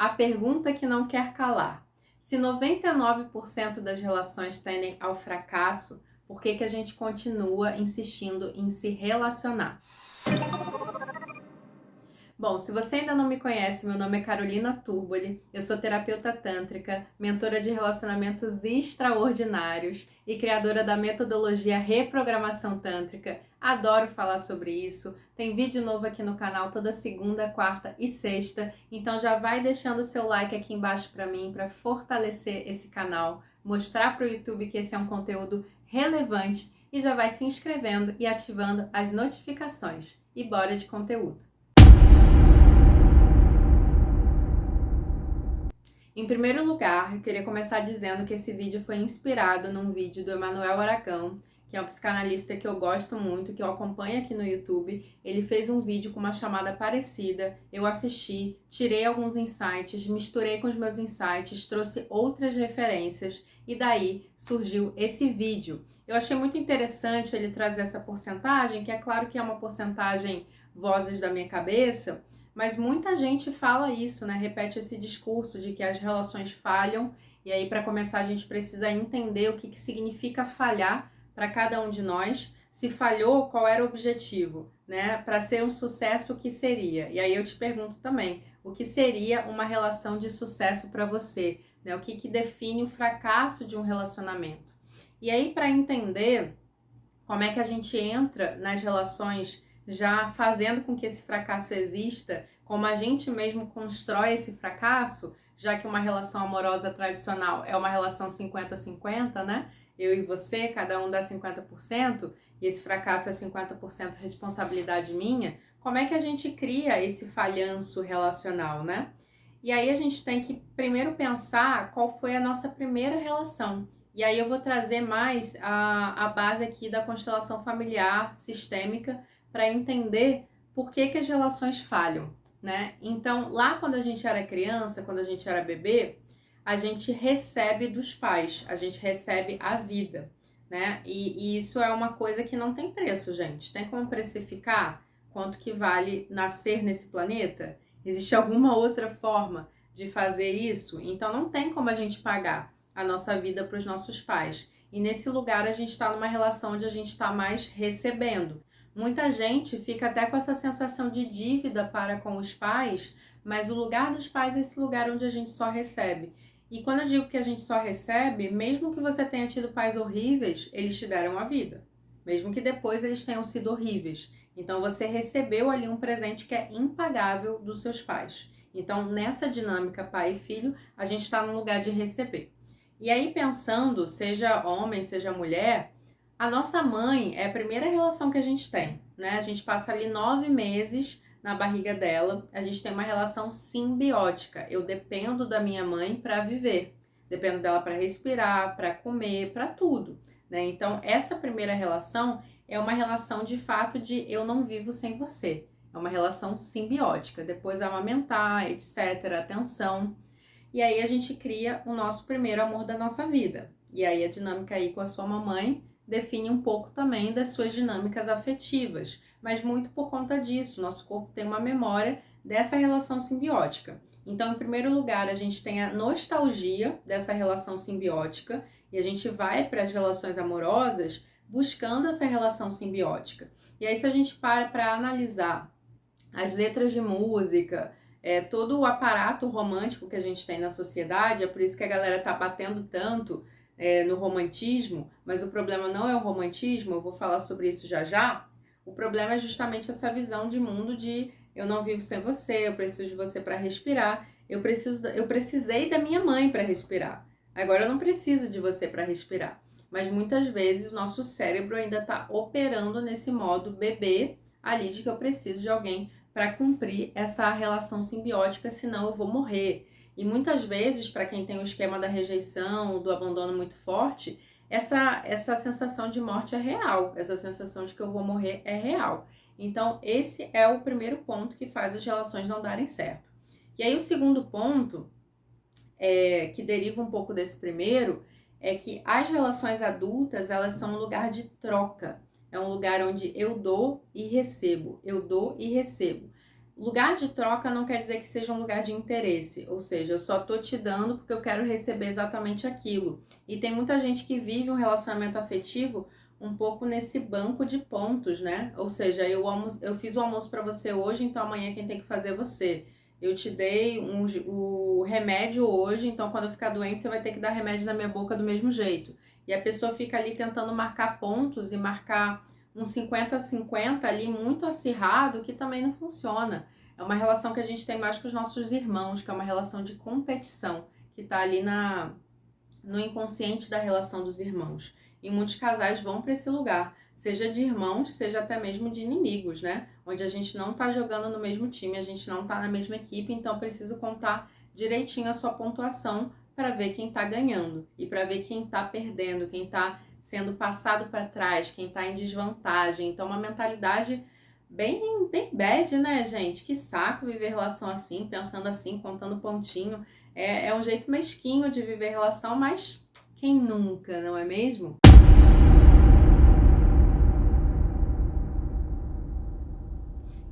A pergunta que não quer calar. Se 99% das relações tendem ao fracasso, por que que a gente continua insistindo em se relacionar? Bom, se você ainda não me conhece, meu nome é Carolina Turboli, eu sou terapeuta tântrica, mentora de relacionamentos extraordinários e criadora da metodologia Reprogramação Tântrica. Adoro falar sobre isso. Tem vídeo novo aqui no canal toda segunda, quarta e sexta, então já vai deixando o seu like aqui embaixo para mim, para fortalecer esse canal, mostrar para o YouTube que esse é um conteúdo relevante e já vai se inscrevendo e ativando as notificações. E bora de conteúdo! Em primeiro lugar, eu queria começar dizendo que esse vídeo foi inspirado num vídeo do Emanuel Aragão, que é um psicanalista que eu gosto muito, que eu acompanho aqui no YouTube. Ele fez um vídeo com uma chamada parecida, eu assisti, tirei alguns insights, misturei com os meus insights, trouxe outras referências e daí surgiu esse vídeo. Eu achei muito interessante ele trazer essa porcentagem, que é claro que é uma porcentagem vozes da minha cabeça, mas muita gente fala isso, né? Repete esse discurso de que as relações falham, e aí para começar a gente precisa entender o que significa falhar para cada um de nós. Se falhou, qual era o objetivo, né? Para ser um sucesso, o que seria? E aí eu te pergunto também, o que seria uma relação de sucesso para você? Né? O que define o fracasso de um relacionamento? E aí para entender como é que a gente entra nas relações já fazendo com que esse fracasso exista, como a gente mesmo constrói esse fracasso, já que uma relação amorosa tradicional é uma relação 50-50, né? Eu e você, cada um dá 50%, e esse fracasso é 50% responsabilidade minha. Como é que a gente cria esse falhanço relacional, né? E aí a gente tem que primeiro pensar qual foi a nossa primeira relação. E aí eu vou trazer mais a base aqui da constelação familiar sistêmica para entender por que as relações falham, né? Então, lá quando a gente era criança, quando a gente era bebê, a gente recebe dos pais, a gente recebe a vida, né? E isso é uma coisa que não tem preço, gente. Tem como precificar quanto que vale nascer nesse planeta? Existe alguma outra forma de fazer isso? Então, não tem como a gente pagar a nossa vida para os nossos pais. E nesse lugar a gente está numa relação onde a gente está mais recebendo. Muita gente fica até com essa sensação de dívida para com os pais, mas o lugar dos pais é esse lugar onde a gente só recebe. E quando eu digo que a gente só recebe, mesmo que você tenha tido pais horríveis, eles te deram a vida. Mesmo que depois eles tenham sido horríveis. Então você recebeu ali um presente que é impagável dos seus pais. Então nessa dinâmica pai e filho, a gente está no lugar de receber. E aí pensando, seja homem, seja mulher, a nossa mãe é a primeira relação que a gente tem, né? A gente passa ali 9 meses na barriga dela, a gente tem uma relação simbiótica. Eu dependo da minha mãe para viver, dependo dela para respirar, para comer, para tudo, né? Então, essa primeira relação é uma relação de fato de eu não vivo sem você. É uma relação simbiótica. Depois amamentar, etc., atenção. E aí a gente cria o nosso primeiro amor da nossa vida. E aí a dinâmica aí com a sua mamãe define um pouco também das suas dinâmicas afetivas, mas muito por conta disso, nosso corpo tem uma memória dessa relação simbiótica. Então, em primeiro lugar, a gente tem a nostalgia dessa relação simbiótica e a gente vai para as relações amorosas buscando essa relação simbiótica. E aí, se a gente para analisar as letras de música, todo o aparato romântico que a gente tem na sociedade, é por isso que a galera tá batendo tanto no romantismo, mas o problema não é o romantismo, eu vou falar sobre isso já já. O problema é justamente essa visão de mundo de eu não vivo sem você, eu preciso de você para respirar, eu precisei da minha mãe para respirar, agora eu não preciso de você para respirar. Mas muitas vezes o nosso cérebro ainda está operando nesse modo bebê ali de que eu preciso de alguém para cumprir essa relação simbiótica, senão eu vou morrer. E muitas vezes, para quem tem o esquema da rejeição, do abandono muito forte, essa sensação de morte é real, essa sensação de que eu vou morrer é real. Então, esse é o primeiro ponto que faz as relações não darem certo. E aí, o segundo ponto, que deriva um pouco desse primeiro, é que as relações adultas, elas são um lugar de troca. É um lugar onde eu dou e recebo, eu dou e recebo. Lugar de troca não quer dizer que seja um lugar de interesse, ou seja, eu só tô te dando porque eu quero receber exatamente aquilo. E tem muita gente que vive um relacionamento afetivo um pouco nesse banco de pontos, né? Ou seja, eu fiz o almoço para você hoje, então amanhã quem tem que fazer é você. Eu te dei o remédio hoje, então quando eu ficar doente você vai ter que dar remédio na minha boca do mesmo jeito. E a pessoa fica ali tentando marcar pontos e marcar um 50-50 ali muito acirrado que também não funciona. É uma relação que a gente tem mais com os nossos irmãos, que é uma relação de competição, que está ali no inconsciente da relação dos irmãos. E muitos casais vão para esse lugar, seja de irmãos, seja até mesmo de inimigos, né? Onde a gente não está jogando no mesmo time, a gente não está na mesma equipe, então preciso contar direitinho a sua pontuação para ver quem está ganhando e para ver quem está perdendo, quem está sendo passado para trás, quem está em desvantagem. Então, uma mentalidade bem bad, né, gente? Que saco viver relação assim, pensando assim, contando pontinho. É um jeito mesquinho de viver relação, mas quem nunca, não é mesmo?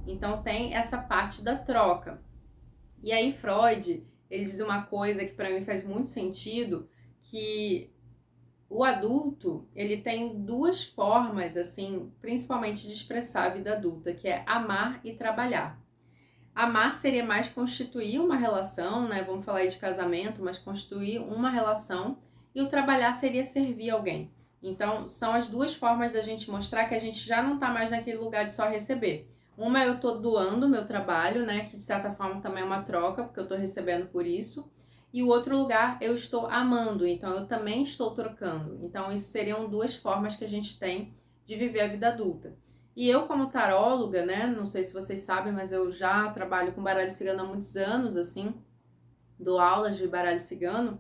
Então tem essa parte da troca. E aí Freud, ele diz uma coisa que para mim faz muito sentido, que o adulto, ele tem duas formas, assim, principalmente de expressar a vida adulta, que é amar e trabalhar. Amar seria mais constituir uma relação, né? Vamos falar aí de casamento, mas constituir uma relação. E o trabalhar seria servir alguém. Então, são as duas formas da gente mostrar que a gente já não está mais naquele lugar de só receber. Uma, eu estou doando meu trabalho, né? Que de certa forma também é uma troca, porque eu estou recebendo por isso. E o outro lugar, eu estou amando, então eu também estou trocando. Então, isso seriam duas formas que a gente tem de viver a vida adulta. E eu, como taróloga, né, não sei se vocês sabem, mas eu já trabalho com baralho cigano há muitos anos, assim, dou aulas de baralho cigano,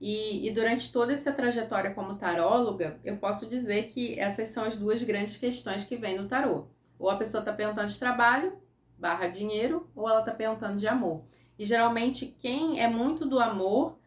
e durante toda essa trajetória como taróloga, eu posso dizer que essas são as duas grandes questões que vêm no tarô. Ou a pessoa está perguntando de trabalho, barra dinheiro, ou ela está perguntando de amor. E geralmente quem é muito do amor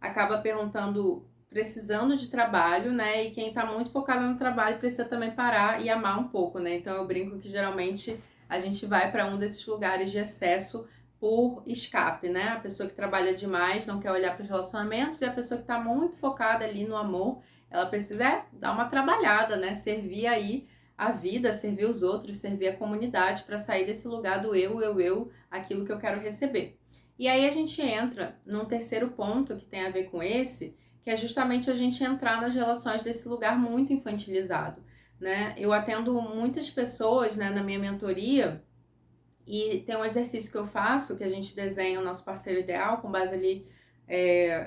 acaba perguntando precisando de trabalho, né? E quem tá muito focado no trabalho precisa também parar e amar um pouco, né? Então eu brinco que geralmente a gente vai para um desses lugares de excesso por escape, né? A pessoa que trabalha demais não quer olhar para os relacionamentos e a pessoa que tá muito focada ali no amor, ela precisa dar uma trabalhada, né? Servir aí a vida, servir os outros, servir a comunidade para sair desse lugar do eu, aquilo que eu quero receber. E aí a gente entra num terceiro ponto que tem a ver com esse, que é justamente a gente entrar nas relações desse lugar muito infantilizado, né? Eu atendo muitas pessoas, né, na minha mentoria e tem um exercício que eu faço, que a gente desenha o nosso parceiro ideal com base ali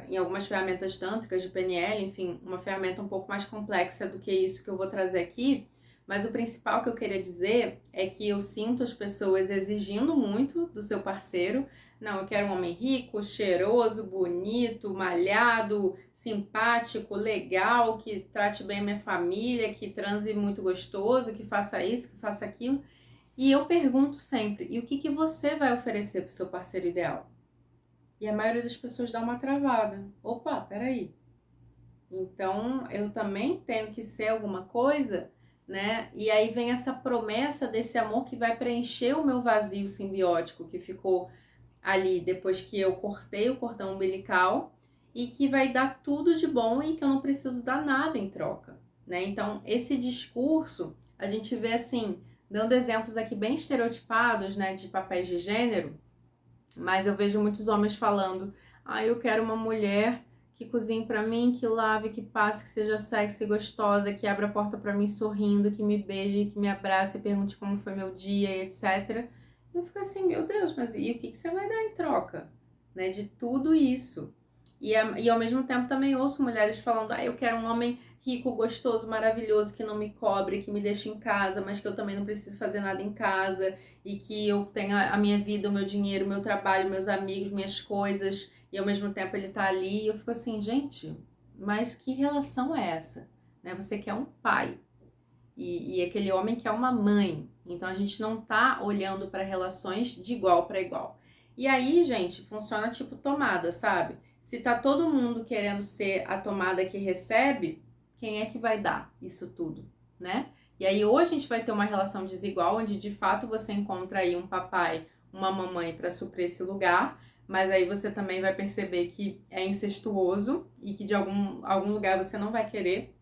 em algumas ferramentas tântricas de PNL, enfim, uma ferramenta um pouco mais complexa do que isso que eu vou trazer aqui, mas o principal que eu queria dizer é que eu sinto as pessoas exigindo muito do seu parceiro. Não, eu quero um homem rico, cheiroso, bonito, malhado, simpático, legal, que trate bem a minha família, que transe muito gostoso, que faça isso, que faça aquilo. E eu pergunto sempre, e o que você vai oferecer para o seu parceiro ideal? E a maioria das pessoas dá uma travada. Opa, peraí. Então, eu também tenho que ser alguma coisa, né? E aí vem essa promessa desse amor que vai preencher o meu vazio simbiótico que ficou ali depois que eu cortei o cordão umbilical e que vai dar tudo de bom e que eu não preciso dar nada em troca, né? Então, esse discurso, a gente vê assim, dando exemplos aqui bem estereotipados, né, de papéis de gênero, mas eu vejo muitos homens falando: "Ah, eu quero uma mulher que cozinhe pra mim, que lave, que passe, que seja sexy, gostosa, que abra a porta pra mim sorrindo, que me beije, que me abrace, pergunte como foi meu dia, e etc." Eu fico assim, meu Deus, mas e o que você vai dar em troca, né, de tudo isso? E ao mesmo tempo também ouço mulheres falando: "Ah, eu quero um homem rico, gostoso, maravilhoso, que não me cobre, que me deixe em casa, mas que eu também não preciso fazer nada em casa, e que eu tenha a minha vida, o meu dinheiro, o meu trabalho, meus amigos, minhas coisas, e ao mesmo tempo ele tá ali." E eu fico assim, gente, mas que relação é essa? Né? Você quer um pai, e aquele homem quer uma mãe. Então a gente não tá olhando para relações de igual para igual. E aí, gente, funciona tipo tomada, sabe? Se tá todo mundo querendo ser a tomada que recebe, quem é que vai dar isso tudo, né? E aí ou a gente vai ter uma relação desigual, onde de fato você encontra aí um papai uma mamãe para suprir esse lugar, mas aí você também vai perceber que é incestuoso e que de algum lugar você não vai querer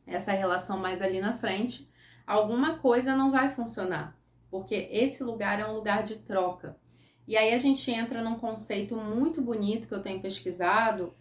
essa relação mais ali na frente, alguma coisa não vai funcionar, porque esse lugar é um lugar de troca. E aí a gente entra num conceito muito bonito que eu tenho pesquisado,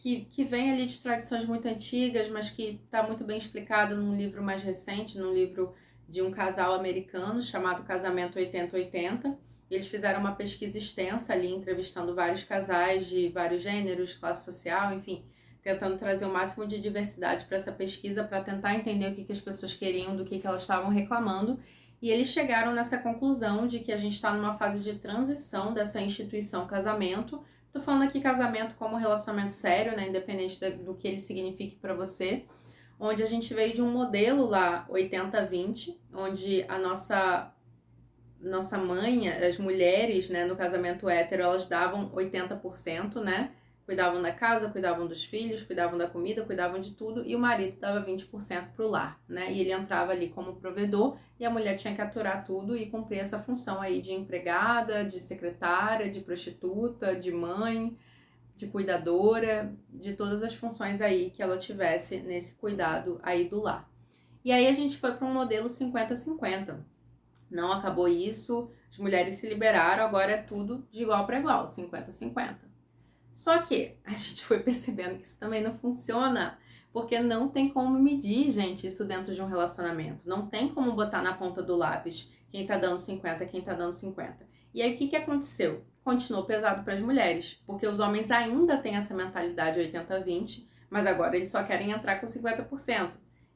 que vem ali de tradições muito antigas, mas que está muito bem explicado num livro mais recente, num livro de um casal americano chamado Casamento 80-80. Eles fizeram uma pesquisa extensa ali, entrevistando vários casais de vários gêneros, classe social, enfim, tentando trazer o máximo de diversidade para essa pesquisa, para tentar entender o que as pessoas queriam, do que elas estavam reclamando. E eles chegaram nessa conclusão de que a gente está numa fase de transição dessa instituição casamento. Estou falando aqui casamento como relacionamento sério, né, independente do que ele signifique para você, onde a gente veio de um modelo lá 80-20, onde a nossa mãe, as mulheres, né, no casamento hétero, elas davam 80%, né? Cuidavam da casa, cuidavam dos filhos, cuidavam da comida, cuidavam de tudo, e o marido dava 20% pro lar, né? E ele entrava ali como provedor, e a mulher tinha que aturar tudo e cumprir essa função aí de empregada, de secretária, de prostituta, de mãe, de cuidadora, de todas as funções aí que ela tivesse nesse cuidado aí do lar. E aí a gente foi para um modelo 50-50. Não acabou isso, as mulheres se liberaram, agora é tudo de igual para igual, 50-50. Só que a gente foi percebendo que isso também não funciona, porque não tem como medir, gente, isso dentro de um relacionamento. Não tem como botar na ponta do lápis quem tá dando 50, quem tá dando 50. E aí o que aconteceu? Continuou pesado para as mulheres, porque os homens ainda têm essa mentalidade 80-20, mas agora eles só querem entrar com 50%.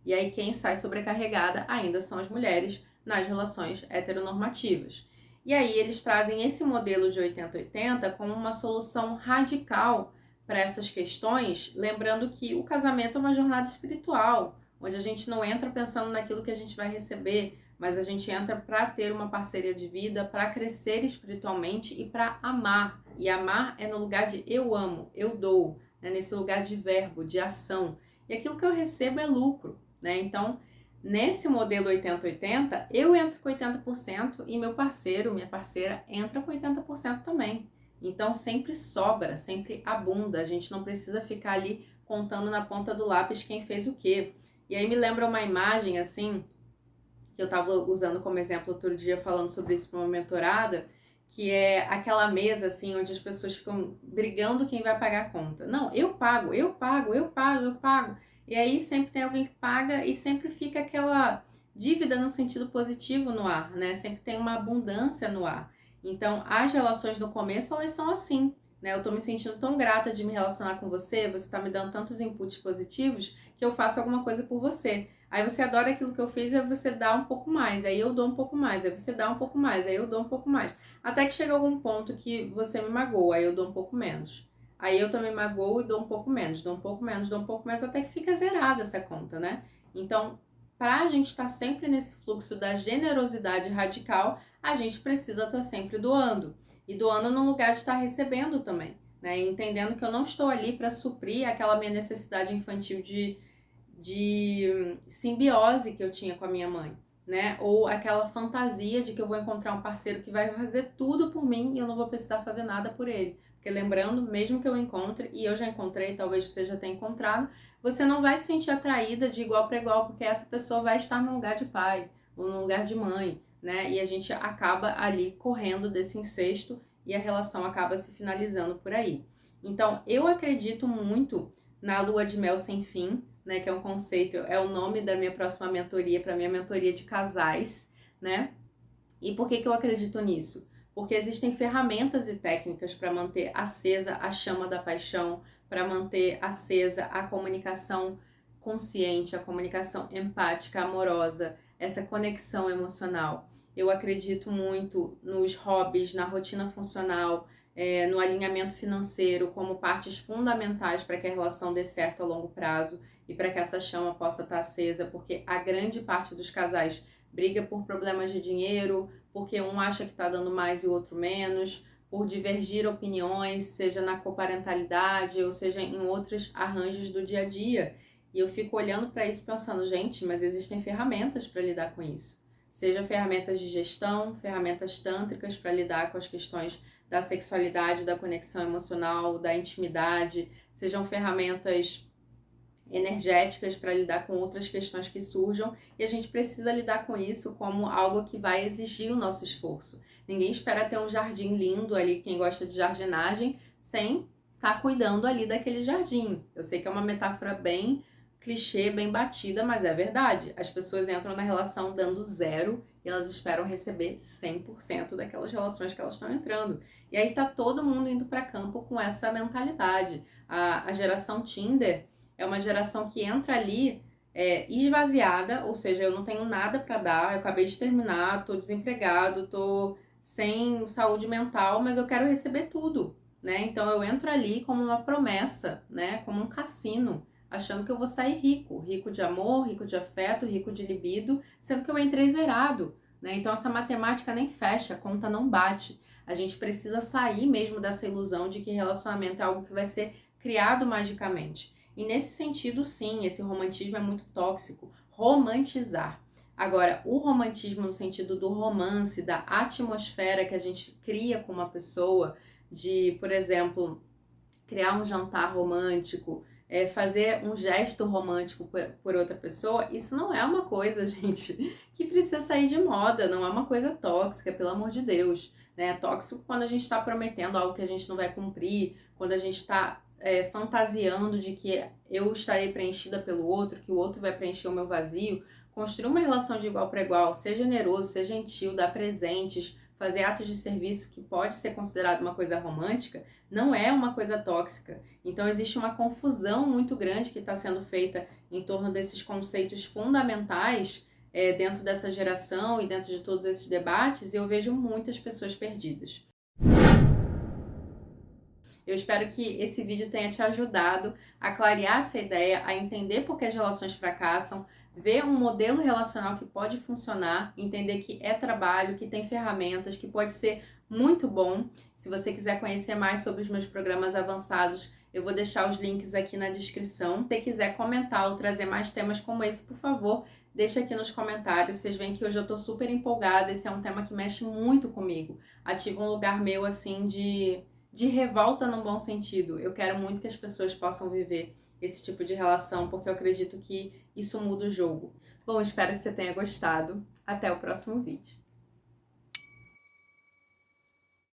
E aí quem sai sobrecarregada ainda são as mulheres nas relações heteronormativas. E aí eles trazem esse modelo de 80-80 como uma solução radical para essas questões, lembrando que o casamento é uma jornada espiritual, onde a gente não entra pensando naquilo que a gente vai receber, mas a gente entra para ter uma parceria de vida, para crescer espiritualmente e para amar. E amar é no lugar de eu amo, eu dou, né? Nesse lugar de verbo, de ação. E aquilo que eu recebo é lucro, né? Então, nesse modelo 80-80, eu entro com 80% e meu parceiro, minha parceira, entra com 80% também. Então sempre sobra, sempre abunda. A gente não precisa ficar ali contando na ponta do lápis quem fez o quê. E aí me lembra uma imagem assim, que eu estava usando como exemplo outro dia falando sobre isso para uma mentorada, que é aquela mesa assim, onde as pessoas ficam brigando quem vai pagar a conta. Não, eu pago, eu pago, eu pago, eu pago. E aí sempre tem alguém que paga e sempre fica aquela dívida no sentido positivo no ar, né? Sempre tem uma abundância no ar. Então, as relações no começo, elas são assim, né? Eu tô me sentindo tão grata de me relacionar com você, você tá me dando tantos inputs positivos que eu faço alguma coisa por você. Aí você adora aquilo que eu fiz, aí você dá um pouco mais, aí eu dou um pouco mais, aí você dá um pouco mais, aí eu dou um pouco mais. Até que chega algum ponto que você me magoa, aí eu dou um pouco menos. Aí eu também magoo e dou um pouco menos, dou um pouco menos, dou um pouco menos, até que fica zerada essa conta, né? Então, para a gente estar sempre nesse fluxo da generosidade radical, a gente precisa estar sempre doando. E doando no lugar de estar recebendo também, né? E entendendo que eu não estou ali para suprir aquela minha necessidade infantil de simbiose que eu tinha com a minha mãe, né? Ou aquela fantasia de que eu vou encontrar um parceiro que vai fazer tudo por mim e eu não vou precisar fazer nada por ele. Porque lembrando, mesmo que eu encontre, e eu já encontrei, talvez você já tenha encontrado, você não vai se sentir atraída de igual para igual, porque essa pessoa vai estar no lugar de pai ou no lugar de mãe, né? E a gente acaba ali correndo desse incesto e a relação acaba se finalizando por aí. Então, eu acredito muito na lua de mel sem fim, né, que é um conceito, é o nome da minha próxima mentoria, para minha mentoria de casais, né? E por que eu acredito nisso? Porque existem ferramentas e técnicas para manter acesa a chama da paixão, para manter acesa a comunicação consciente, a comunicação empática, amorosa, essa conexão emocional. Eu acredito muito nos hobbies, na rotina funcional, no alinhamento financeiro como partes fundamentais para que a relação dê certo a longo prazo e para que essa chama possa estar acesa, porque a grande parte dos casais briga por problemas de dinheiro, porque um acha que está dando mais e o outro menos, por divergir opiniões, seja na coparentalidade ou seja em outros arranjos do dia a dia. E eu fico olhando para isso pensando, gente, mas existem ferramentas para lidar com isso, seja ferramentas de gestão, ferramentas tântricas para lidar com as questões da sexualidade, da conexão emocional, da intimidade, sejam ferramentas energéticas para lidar com outras questões que surjam, e a gente precisa lidar com isso como algo que vai exigir o nosso esforço. Ninguém espera ter um jardim lindo ali, quem gosta de jardinagem, sem estar cuidando ali daquele jardim. Eu sei que é uma metáfora bem clichê, bem batida, mas é verdade. As pessoas entram na relação dando zero e elas esperam receber 100% daquelas relações que elas estão entrando. E aí tá todo mundo indo para campo com essa mentalidade. A geração Tinder é uma geração que entra ali esvaziada, ou seja, eu não tenho nada para dar, eu acabei de terminar, tô desempregado, tô sem saúde mental, mas eu quero receber tudo, né? Então eu entro ali como uma promessa, né? Como um cassino, achando que eu vou sair rico, rico de amor, rico de afeto, rico de libido, sendo que eu entrei zerado, né? Então essa matemática nem fecha, a conta não bate. A gente precisa sair mesmo dessa ilusão de que relacionamento é algo que vai ser criado magicamente. E nesse sentido, sim, esse romantismo é muito tóxico. Romantizar. Agora, o romantismo no sentido do romance, da atmosfera que a gente cria com uma pessoa, de, por exemplo, criar um jantar romântico, fazer um gesto romântico por outra pessoa, isso não é uma coisa, gente, que precisa sair de moda, não é uma coisa tóxica, pelo amor de Deus. Né? É tóxico quando a gente está prometendo algo que a gente não vai cumprir, quando a gente está fantasiando de que eu estarei preenchida pelo outro, que o outro vai preencher o meu vazio. Construir uma relação de igual para igual, ser generoso, ser gentil, dar presentes, fazer atos de serviço que pode ser considerado uma coisa romântica, não é uma coisa tóxica. Então existe uma confusão muito grande que está sendo feita em torno desses conceitos fundamentais dentro dessa geração e dentro de todos esses debates, e eu vejo muitas pessoas perdidas. Eu espero que esse vídeo tenha te ajudado a clarear essa ideia, a entender por que as relações fracassam, ver um modelo relacional que pode funcionar, entender que é trabalho, que tem ferramentas, que pode ser muito bom. Se você quiser conhecer mais sobre os meus programas avançados, eu vou deixar os links aqui na descrição. Se você quiser comentar ou trazer mais temas como esse, por favor, deixa aqui nos comentários. Vocês veem que hoje eu tô super empolgada, esse é um tema que mexe muito comigo. Ativa um lugar meu, assim, de revolta no bom sentido. Eu quero muito que as pessoas possam viver esse tipo de relação, porque eu acredito que isso muda o jogo. Bom, espero que você tenha gostado. Até o próximo vídeo.